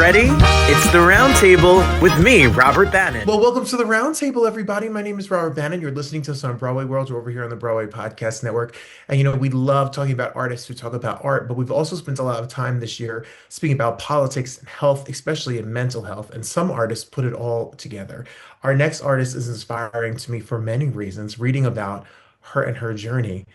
ready? It's the Roundtable with me, Robert Bannon. Well, welcome to the Roundtable, everybody. My name is Robert Bannon. You're listening to us on Broadway World. We're over here on the Broadway Podcast Network. And we love talking about artists who talk about art, but we've also spent a lot of time this year speaking about politics and health, especially in mental health. And some artists put it all together. Our next artist is inspiring to me for many reasons, reading about her and her journey.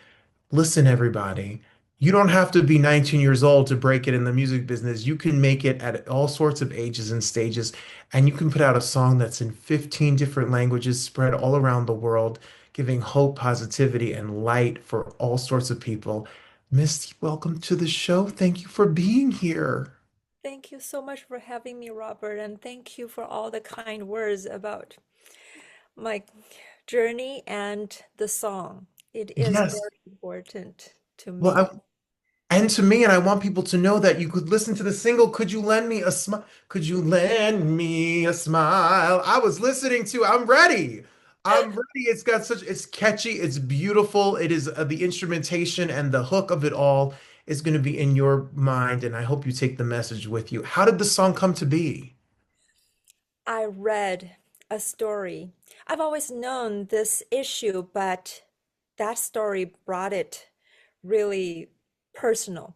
Listen, everybody, you don't have to be 19 years old to break it in the music business. You can make it at all sorts of ages and stages, and you can put out a song that's in 15 different languages spread all around the world, giving hope, positivity, and light for all sorts of people. Misty, welcome to the show. Thank you for being here. Thank you so much for having me, Robert, and thank you for all the kind words about my journey and the song. It is Yes. very important to Well, me. and to me, and I want people to know that you could listen to the single, Could You Lend Me a Smile? Could you lend me a smile? I was listening to, I'm ready. I'm ready. It's catchy, it's beautiful. It is the instrumentation and the hook of it all is going to be in your mind, and I hope you take the message with you. How did the song come to be? I read a story. I've always known this issue, but that story brought it really personal.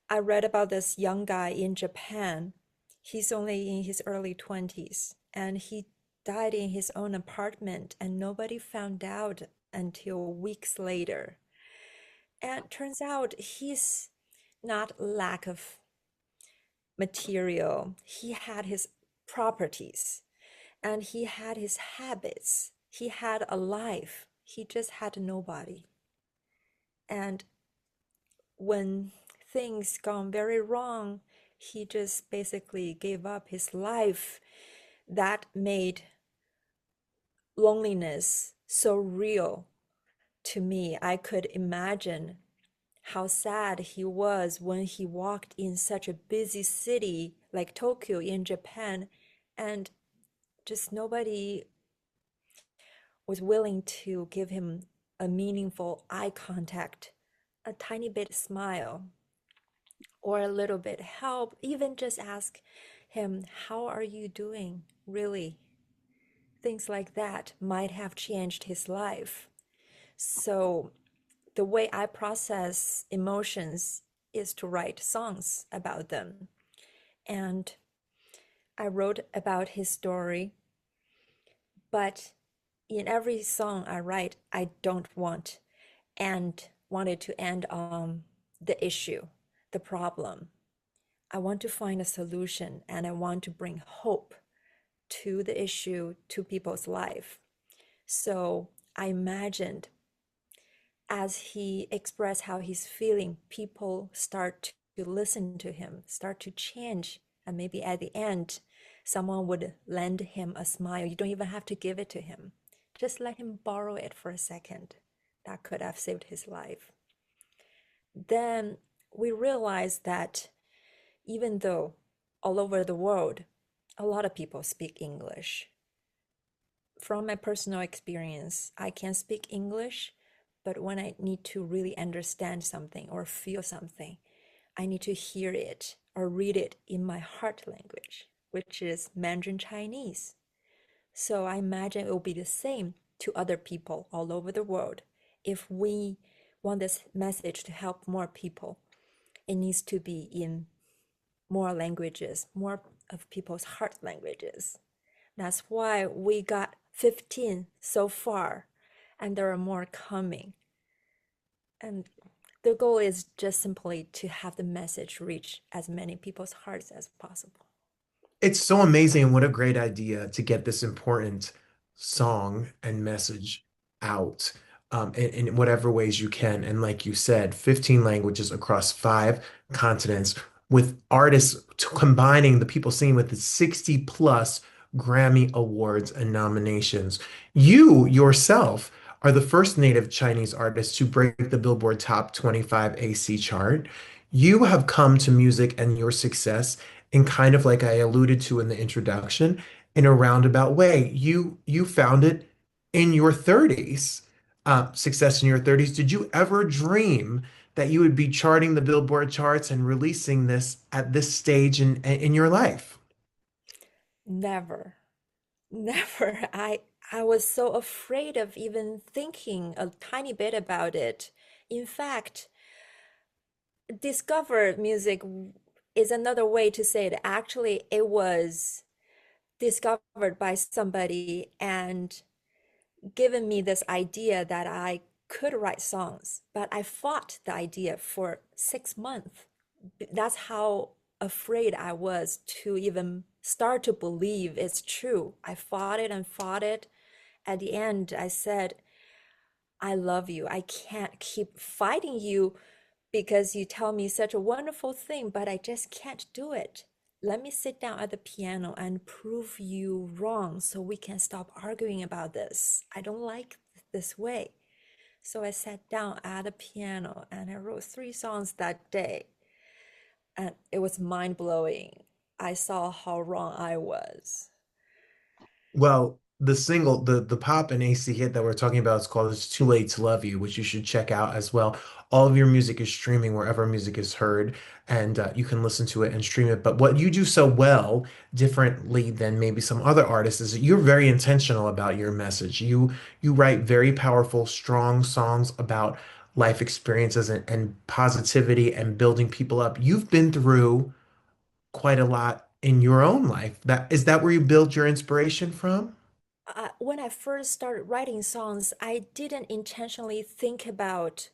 I read about this young guy in Japan. He's only in his early 20s, and he died in his own apartment, and nobody found out until weeks later. And turns out he's not lack of material. He had his properties and he had his habits. He had a life. He just had nobody. And when things gone very wrong, he just basically gave up his life. That made loneliness so real to me. I could imagine how sad he was when he walked in such a busy city like Tokyo in Japan, and just nobody was willing to give him a meaningful eye contact, a tiny bit smile, or a little bit help, even just ask him, "How are you doing?" Really, things like that might have changed his life. So the way I process emotions is to write songs about them. And I wrote about his story, but in every song I write, I don't want it to end on the issue, the problem. I want to find a solution and I want to bring hope to the issue, to people's life. So I imagined as he expressed how he's feeling, people start to listen to him, start to change, and maybe at the end, someone would lend him a smile. You don't even have to give it to him. Just let him borrow it for a second. That could have saved his life. Then we realized that even though all over the world, a lot of people speak English. From my personal experience, I can speak English, but when I need to really understand something or feel something, I need to hear it or read it in my heart language, which is Mandarin Chinese. So I imagine it will be the same to other people all over the world. If we want this message to help more people, it needs to be in more languages, more of people's heart languages. That's why we got 15 so far, and there are more coming. And the goal is just simply to have the message reach as many people's hearts as possible. It's so amazing and what a great idea to get this important song and message out in whatever ways you can. And like you said, 15 languages across five continents with artists combining the people singing with the 60 plus Grammy Awards and nominations. You yourself are the first native Chinese artist to break the Billboard Top 25 AC chart. You have come to music and your success in kind of like I alluded to in the introduction, in a roundabout way. You found it in your 30s, success in your 30s. Did you ever dream that you would be charting the Billboard charts and releasing this at this stage in your life? Never. Never. I was so afraid of even thinking a tiny bit about it. In fact, discover music is another way to say it. Actually, it was discovered by somebody and given me this idea that I could write songs, but I fought the idea for 6 months. That's how afraid I was to even start to believe it's true. I fought it and fought it. At the end, I said, I love you. I can't keep fighting you because you tell me such a wonderful thing, but I just can't do it. Let me sit down at the piano and prove you wrong so we can stop arguing about this. I don't like this way. So I sat down at the piano and I wrote 3 songs that day. And it was mind blowing. I saw how wrong I was. Well, the single, the pop and AC hit that we're talking about is called "It's Too Late to Love You," which you should check out as well. All of your music is streaming wherever music is heard, and you can listen to it and stream it. But what you do so well, differently than maybe some other artists, is that you're very intentional about your message. You write very powerful, strong songs about life experiences and positivity and building people up. You've been through quite a lot in your own life. That is that where you build your inspiration from? When I first started writing songs, I didn't intentionally think about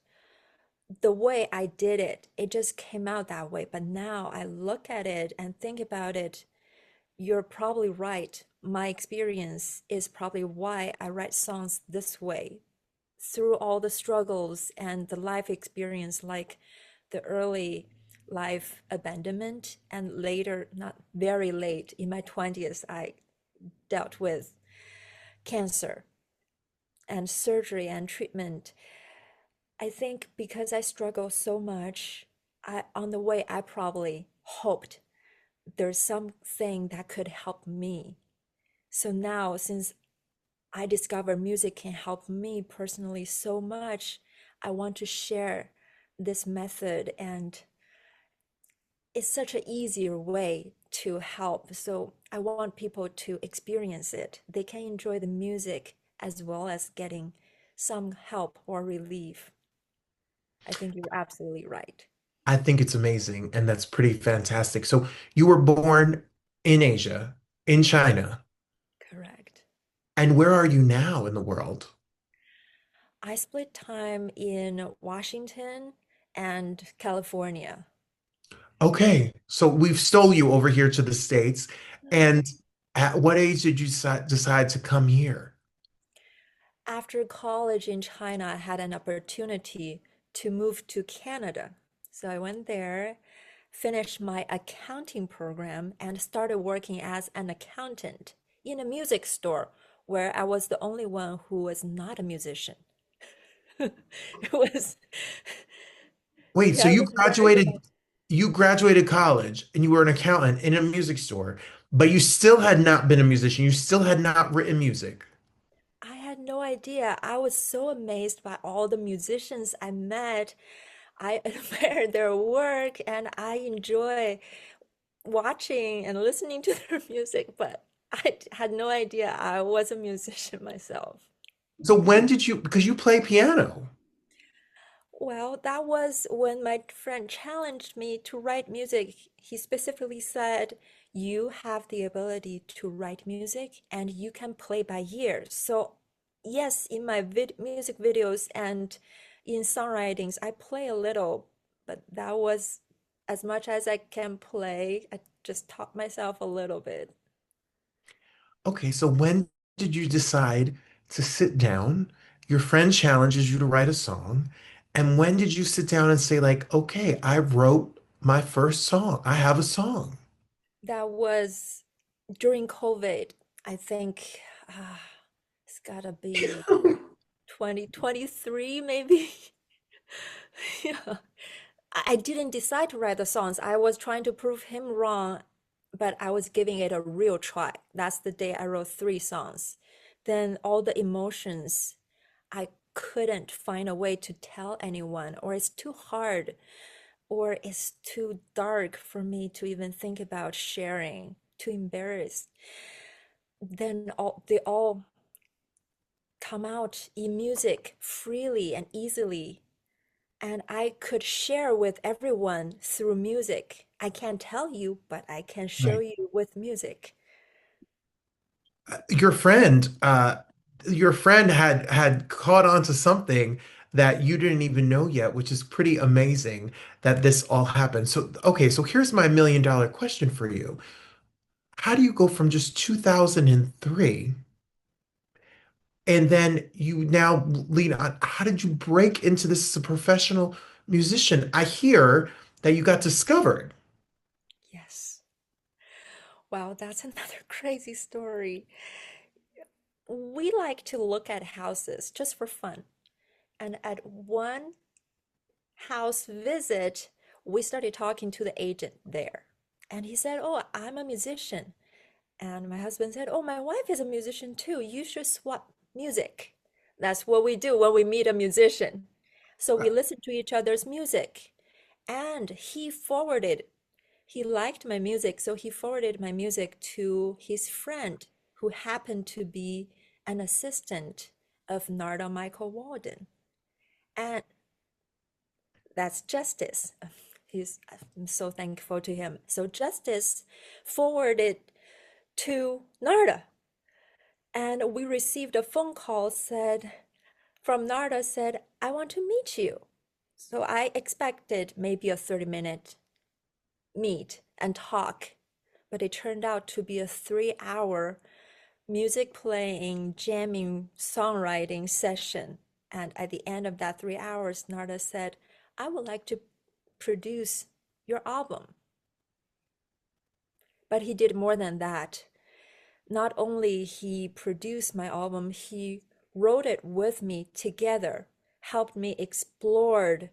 the way I did it. It just came out that way. But now I look at it and think about it. You're probably right. My experience is probably why I write songs this way. Through all the struggles and the life experience, like the early life abandonment, and later, not very late, in my 20s, I dealt with cancer and surgery and treatment. I think because I struggle so much, on the way, I probably hoped there's something that could help me. So now, since I discover music can help me personally so much, I want to share this method, and it's such an easier way to help. So I want people to experience it. They can enjoy the music as well as getting some help or relief. I think you're absolutely right. I think it's amazing, and that's pretty fantastic. So you were born in Asia, in China, Correct. and where are you now in the world? I split time in Washington and California. Okay, so we've stole you over here to the States, and at what age did you decide to come here? After college in China, I had an opportunity to move to Canada. So I went there, finished my accounting program, and started working as an accountant in a music store where I was the only one who was not a musician. It was, Wait, so yeah, it was very fun. you graduated college and you were an accountant in a music store, but you still had not been a musician. You still had not written music. I had no idea. I was so amazed by all the musicians I met. I admire their work and I enjoy watching and listening to their music, but had no idea I was a musician myself. So when did you, because you play piano. Well, that was when my friend challenged me to write music. He specifically said, you have the ability to write music and you can play by ear. So, yes, in my music videos and in songwritings, I play a little, but that was as much as I can play. I just taught myself a little bit. Okay, so when did you decide to sit down? Your friend challenges you to write a song. And when did you sit down and say, like, okay, I wrote my first song. I have a song. That was during COVID. I think it's gotta be 2023, maybe. Yeah. I didn't decide to write the songs. I was trying to prove him wrong, but I was giving it a real try. That's the day I wrote 3 songs. Then all the emotions, I couldn't find a way to tell anyone, or it's too hard, or it's too dark for me to even think about sharing. too embarrassed. Then they all come out in music freely and easily, and I could share with everyone through music. I can't tell you, but I can show Right. you with music. Your friend had caught on to something that you didn't even know yet, which is pretty amazing that this all happened. So, okay, so here's my $1 million question for you. How do you go from just 2003 and then you now lead on? How did you break into this as a professional musician? I hear that you got discovered. Yes. Wow, that's another crazy story. We like to look at houses just for fun. And at one house visit, we started talking to the agent there. And he said, "Oh, I'm a musician." And my husband said, "Oh, my wife is a musician too. You should swap music." That's what we do when we meet a musician. So we listen to each other's music. And he liked my music, so he forwarded my music to his friend who happened to be an assistant of Narda Michael Walden. And that's Justice. I'm so thankful to him. So Justice forwarded to Narda, and we received a phone call said from Narda said, "I want to meet you." So I expected maybe a 30-minute meet and talk, but it turned out to be a 3-hour music playing, jamming, songwriting session. And at the end of that 3 hours, Narda said, "I would like to produce your album." But he did more than that. Not only he produced my album, he wrote it with me together, helped me explore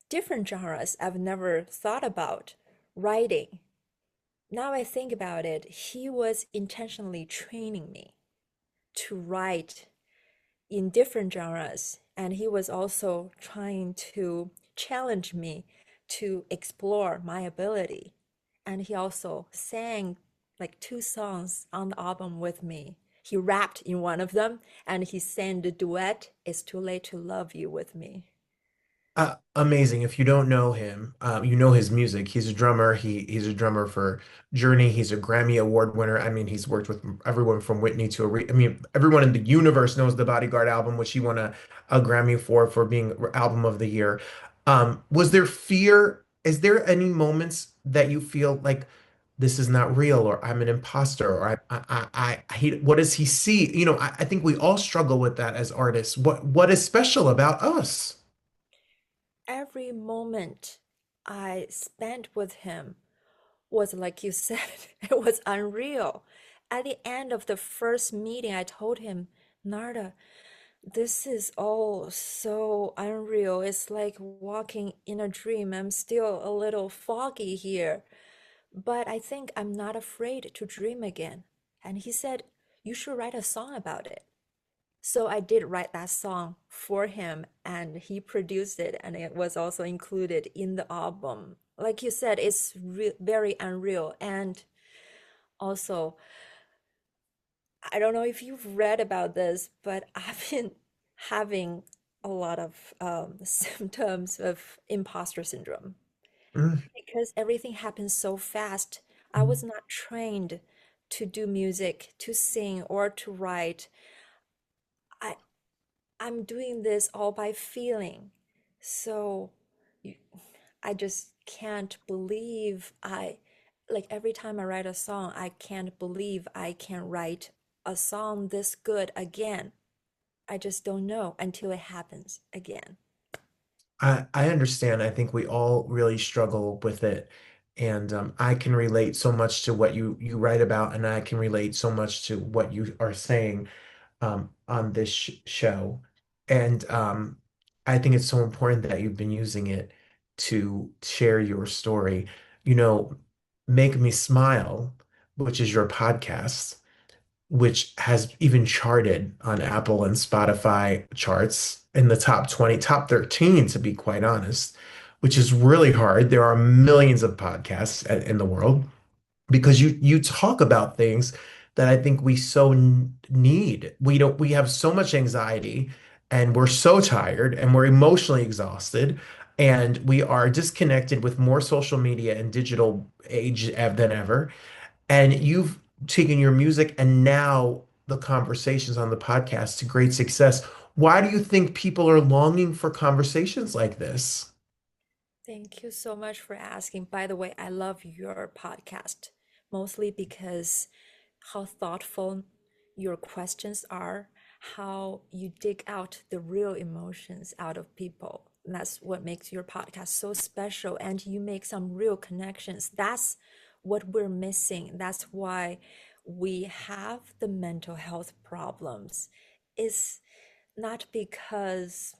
different genres I've never thought about writing. Now I think about it, he was intentionally training me to write in different genres, and he was also trying to challenge me to explore my ability. And he also sang like 2 songs on the album with me. He rapped in one of them, and he sang the duet, "It's Too Late to Love You," with me. Amazing. If you don't know him, you know his music. He's a drummer. He's a drummer for Journey. He's a Grammy Award winner. I mean, he's worked with everyone from Whitney to I mean, everyone in the universe knows the Bodyguard album, which he won a Grammy for being album of the year. Was there fear? Is there any moments that you feel like this is not real, or I'm an imposter, or what does he see? I think we all struggle with that as artists. What is special about us? Every moment I spent with him was, like you said, it was unreal. At the end of the first meeting, I told him, "Narda, this is all so unreal. It's like walking in a dream. I'm still a little foggy here, but I think I'm not afraid to dream again." And he said, "You should write a song about it." So I did write that song for him, and he produced it, and it was also included in the album. Like you said, it's very unreal. And also, I don't know if you've read about this, but I've been having a lot of symptoms of imposter syndrome Mm, because everything happens so fast. I was not trained to do music, to sing, or to write. I I'm doing this all by feeling. So you, I just can't believe like every time I write a song, I can't believe I can write a song this good again. I just don't know until it happens again. I understand. I think we all really struggle with it. And I can relate so much to what you write about, and I can relate so much to what you are saying on this show. And I think it's so important that you've been using it to share your story. You know, Make Me Smile, which is your podcast, which has even charted on Apple and Spotify charts in the top 20, top 13, to be quite honest, which is really hard. There are millions of podcasts in the world. because you talk about things that I think we so need. We have so much anxiety and we're so tired and we're emotionally exhausted and we are disconnected with more social media and digital age than ever. And you've taken your music and now the conversations on the podcast to great success. Why do you think people are longing for conversations like this? Thank you so much for asking. By the way, I love your podcast, mostly because how thoughtful your questions are, how you dig out the real emotions out of people. That's what makes your podcast so special, and you make some real connections. That's what we're missing. That's why we have the mental health problems. Is not because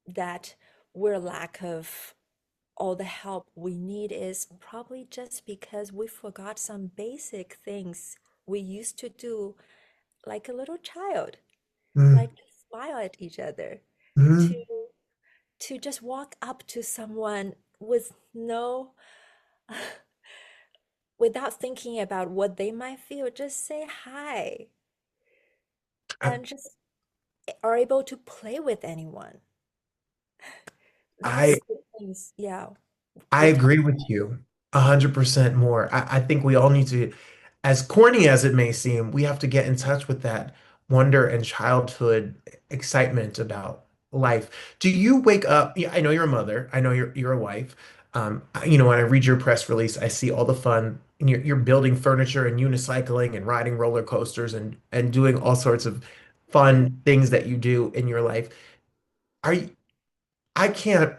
that we're lack of all the help we need, is probably just because we forgot some basic things we used to do like a little child, Mm, like to smile at each other, to mhm. just walk up to someone with no without thinking about what they might feel, just say hi I, and just are able to play with anyone. I That's the things, yeah, I we're talking agree with you 100% more. I think we all need to, as corny as it may seem, we have to get in touch with that wonder and childhood excitement about life. Do you wake up? Yeah, I know you're a mother. I know you're a wife. When I read your press release, I see all the fun. And you're building furniture and unicycling and riding roller coasters and doing all sorts of fun things that you do in your life. Are you, I can't.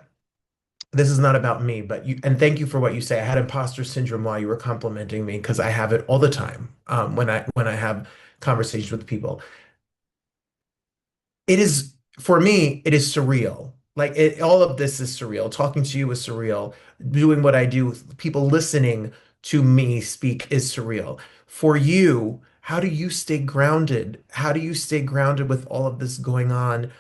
This is not about me, but and thank you for what you say. I had imposter syndrome while you were complimenting me because I have it all the time when I have conversations with people. It is for me, it is surreal. All of this is surreal. Talking to you is surreal. Doing what I do, people listening to me speak is surreal. For you, how do you stay grounded? How do you stay grounded with all of this going on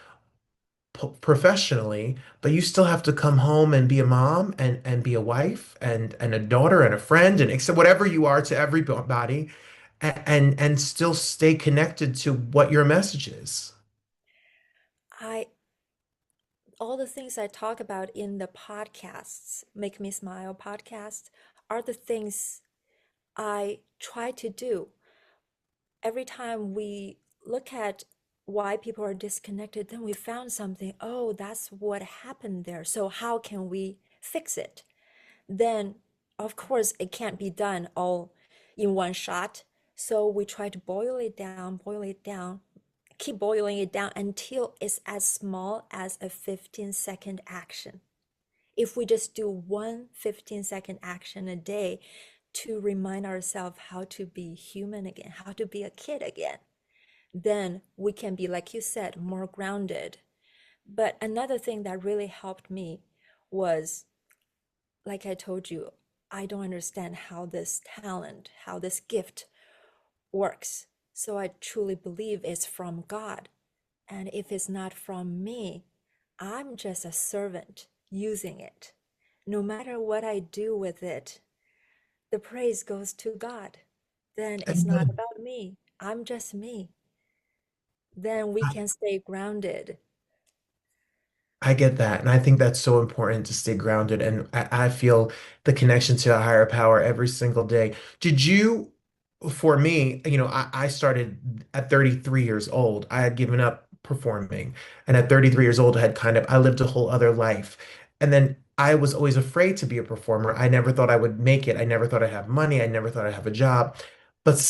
professionally, but you still have to come home and be a mom and be a wife and a daughter and a friend and accept whatever you are to everybody and still stay connected to what your message is. I all the things I talk about in the podcasts, Make Me Smile podcast, are the things I try to do. Every time we look at why people are disconnected, then we found something. Oh, that's what happened there. So, how can we fix it? Then, of course, it can't be done all in one shot. So, we try to boil it down, keep boiling it down until it's as small as a 15-second action. If we just do one 15-second action a day to remind ourselves how to be human again, how to be a kid again, then we can be, like you said, more grounded. But another thing that really helped me was, like I told you, I don't understand how this talent, how this gift works. So I truly believe it's from God. And if it's not from me, I'm just a servant using it. No matter what I do with it, the praise goes to God. Then it's not Amen. about me. I'm just me. Then we can stay grounded. I get that. And I think that's so important to stay grounded. And I feel the connection to a higher power every single day. Did you, for me, I started at 33 years old. I had given up performing. And at 33 years old, I lived a whole other life. And then I was always afraid to be a performer. I never thought I would make it. I never thought I'd have money. I never thought I'd have a job. But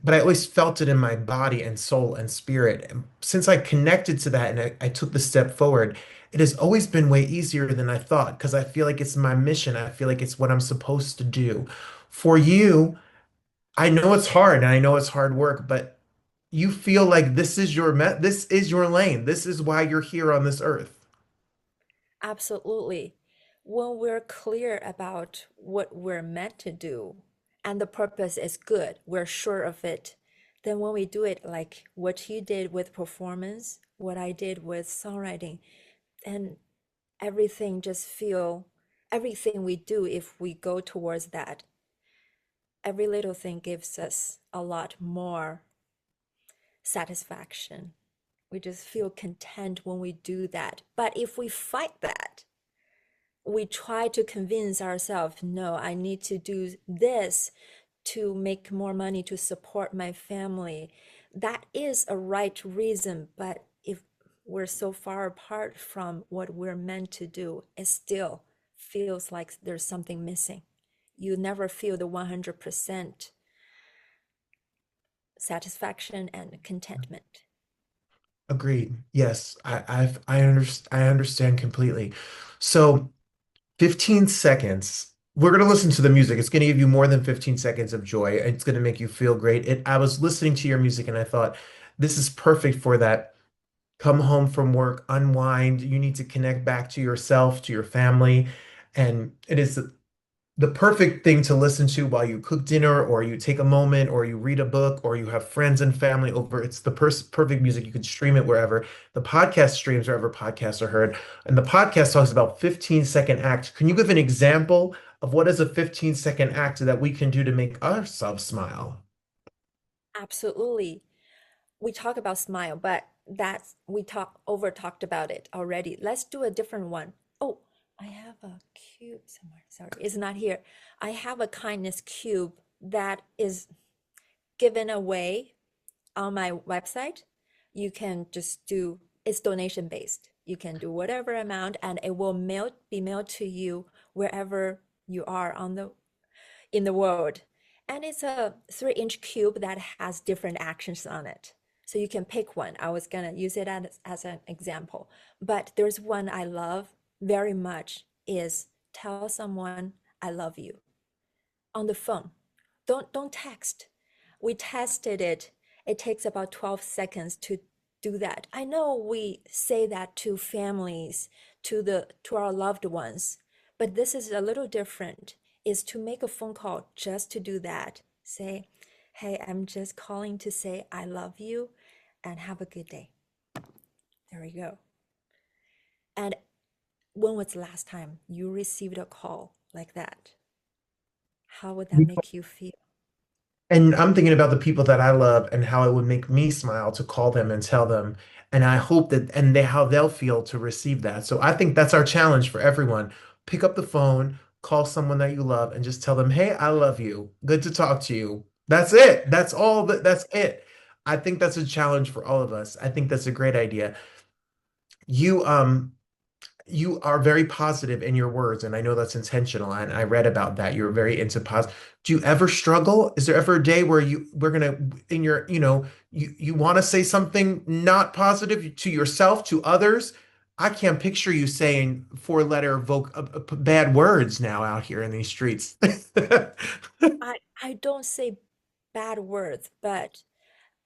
I always felt it in my body and soul and spirit. And since I connected to that and I took the step forward, it has always been way easier than I thought because I feel like it's my mission. I feel like it's what I'm supposed to do. For you, I know it's hard and I know it's hard work, but you feel like this is your lane. This is why you're here on this earth. Absolutely. When we're clear about what we're meant to do and the purpose is good, we're sure of it, then when we do it like what you did with performance, what I did with songwriting, then everything just feel everything we do if we go towards that every little thing gives us a lot more satisfaction. We just feel content when we do that. But if we fight that, we try to convince ourselves, no, I need to do this to make more money to support my family. That is a right reason, but if we're so far apart from what we're meant to do, it still feels like there's something missing. You never feel the 100% satisfaction and contentment. Agreed. Yes, I understand completely. So 15 seconds. We're going to listen to the music. It's going to give you more than 15 seconds of joy. It's going to make you feel great. I was listening to your music and I thought this is perfect for that. Come home from work, unwind. You need to connect back to yourself, to your family. And it is the perfect thing to listen to while you cook dinner or you take a moment or you read a book or you have friends and family over. It's the perfect music. You can stream it wherever. The podcast streams wherever podcasts are heard. And the podcast talks about 15-second act. Can you give an example of what is a 15-second act that we can do to make ourselves smile? Absolutely. We talk about smile, but that's we talked about it already. Let's do a different one. Oh, I have a cube somewhere. Sorry, it's not here. I have a kindness cube that is given away on my website. You can just do it's donation based. You can do whatever amount and it will be mailed to you wherever you are in the world. And it's a 3-inch cube that has different actions on it. So you can pick one. I was gonna use it as an example. But there's one I love very much is tell someone I love you on the phone. Don't text. We tested it. It takes about 12 seconds to do that. I know we say that to families, to our loved ones, but this is a little different. Is to make a phone call just to do that. Say, hey, I'm just calling to say I love you and have a good day. There we go. And when was the last time you received a call like that? How would that make you feel? And I'm thinking about the people that I love and how it would make me smile to call them and tell them. And I hope that, and how they'll feel to receive that. So I think that's our challenge for everyone. Pick up the phone, call someone that you love, and just tell them, hey, I love you. Good to talk to you. That's it. That's it. I think that's a challenge for all of us. I think that's a great idea. You, you are very positive in your words, and I know that's intentional. And I read about that. You're very into positive. Do you ever struggle? Is there ever a day where we're gonna in your, you want to say something not positive to yourself, to others? I can't picture you saying four-letter bad words now out here in these streets. I don't say bad words, but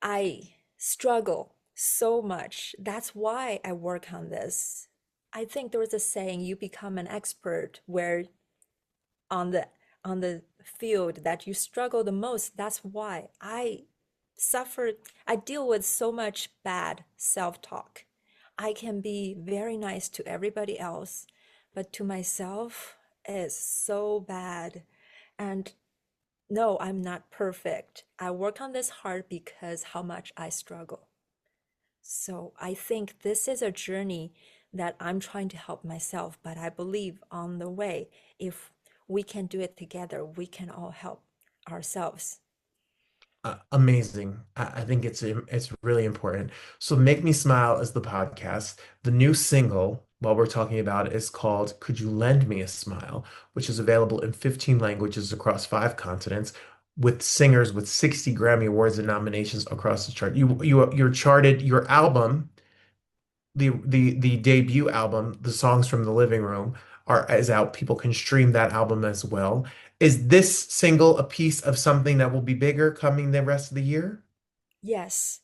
I struggle so much. That's why I work on this. I think there is a saying, you become an expert where on the field that you struggle the most. That's why suffer, I deal with so much bad self-talk. I can be very nice to everybody else, but to myself is so bad. And no, I'm not perfect. I work on this hard because how much I struggle. So I think this is a journey that I'm trying to help myself, but I believe on the way, if we can do it together, we can all help ourselves. Amazing. I think it's really important. So Make Me Smile is the podcast. The new single, while we're talking about it, is called Could You Lend Me a Smile, which is available in 15 languages across 5 continents with singers with 60 Grammy Awards and nominations across the chart. You're charted, your album, the debut album, the songs from the living room is out. People can stream that album as well. Is this single a piece of something that will be bigger coming the rest of the year? Yes,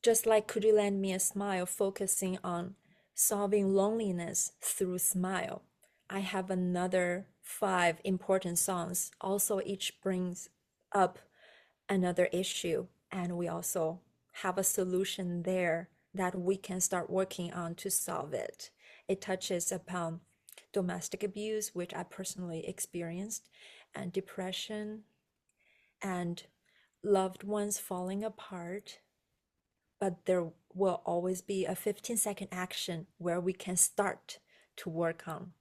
just like Could You Lend Me a Smile, focusing on solving loneliness through smile. I have another 5 important songs, also each brings up another issue, and we also have a solution there that we can start working on to solve it. It touches upon domestic abuse, which I personally experienced, and depression, and loved ones falling apart, but there will always be a 15-second action where we can start to work on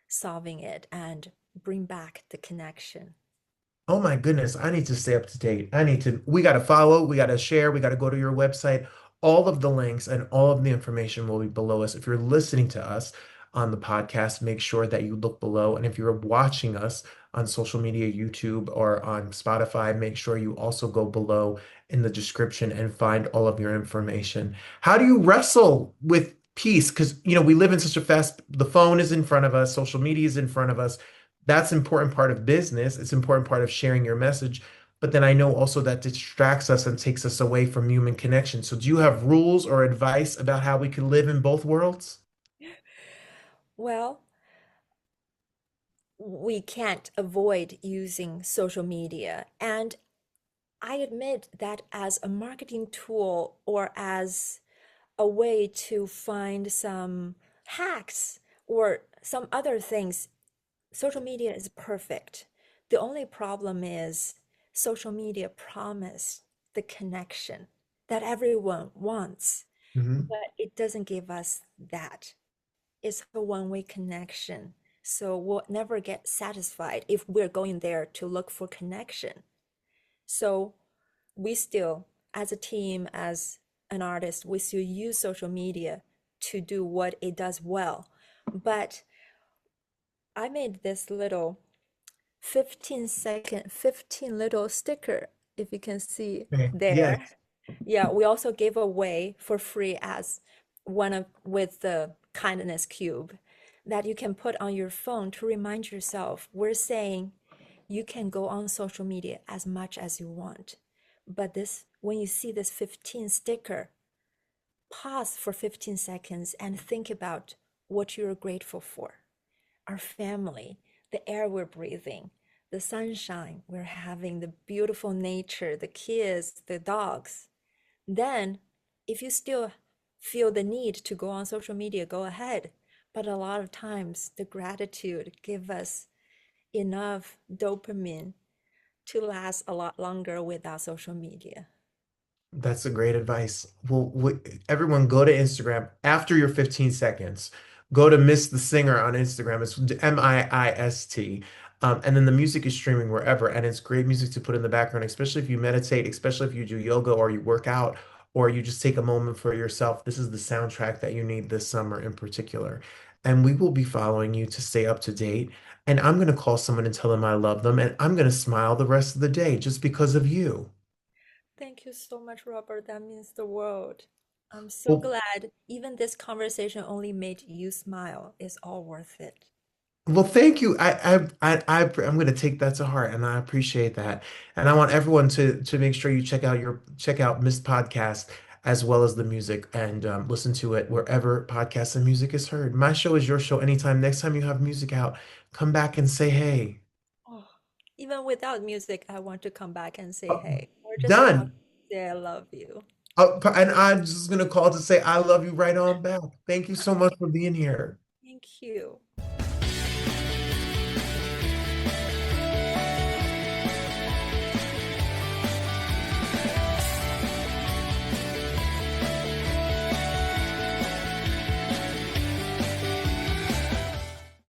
solving it and bring back the connection. Oh my goodness, I need to stay up to date. We got to follow, we got to share, we got to go to your website. All of the links and all of the information will be below us. If you're listening to us on the podcast, make sure that you look below. And if you're watching us on social media, YouTube or on Spotify, make sure you also go below in the description and find all of your information. How do you wrestle with peace? Because, we live in such a the phone is in front of us, social media is in front of us. That's an important part of business. It's an important part of sharing your message. But then I know also that distracts us and takes us away from human connection. So do you have rules or advice about how we can live in both worlds? Well, we can't avoid using social media. And I admit that as a marketing tool or as a way to find some hacks or some other things, social media is perfect. The only problem is social media promise the connection that everyone wants, Mhm. but it doesn't give us that. It's a one-way connection. So we'll never get satisfied if we're going there to look for connection. So we still, as a team, as an artist, we still use social media to do what it does well. But I made this little 15-second, 15 little sticker, if you can see Okay. there. Yes. Yeah, we also gave away for free as one of with the kindness cube that you can put on your phone to remind yourself. We're saying you can go on social media as much as you want. But this, when you see this 15 sticker, pause for 15 seconds and think about what you're grateful for. Our family, the air we're breathing, the sunshine we're having, the beautiful nature, the kids, the dogs. Then, if you still feel the need to go on social media, go ahead. But a lot of times, the gratitude give us enough dopamine to last a lot longer without social media. That's a great advice. Well, everyone go to Instagram after your 15 seconds. Go to Miss the Singer on Instagram. It's Miist. And then the music is streaming wherever. And it's great music to put in the background, especially if you meditate, especially if you do yoga or you work out or you just take a moment for yourself. This is the soundtrack that you need this summer in particular. And we will be following you to stay up to date. And I'm going to call someone and tell them I love them. And I'm going to smile the rest of the day just because of you. Thank you so much, Robert. That means the world. I'm so Well, glad even this conversation only made you smile. It's all worth it. Well, thank you. I'm going to take that to heart, and I appreciate that. And I want everyone to make sure you check out Miss Podcast as well as the music and listen to it wherever podcasts and music is heard. My show is your show anytime. Next time you have music out, come back and say hey. Oh, even without music, I want to come back and say Uh, hey, or just talk, Done. say I love you. And I'm just going to call to say I love you right on back. Thank you so much for being here. Thank you.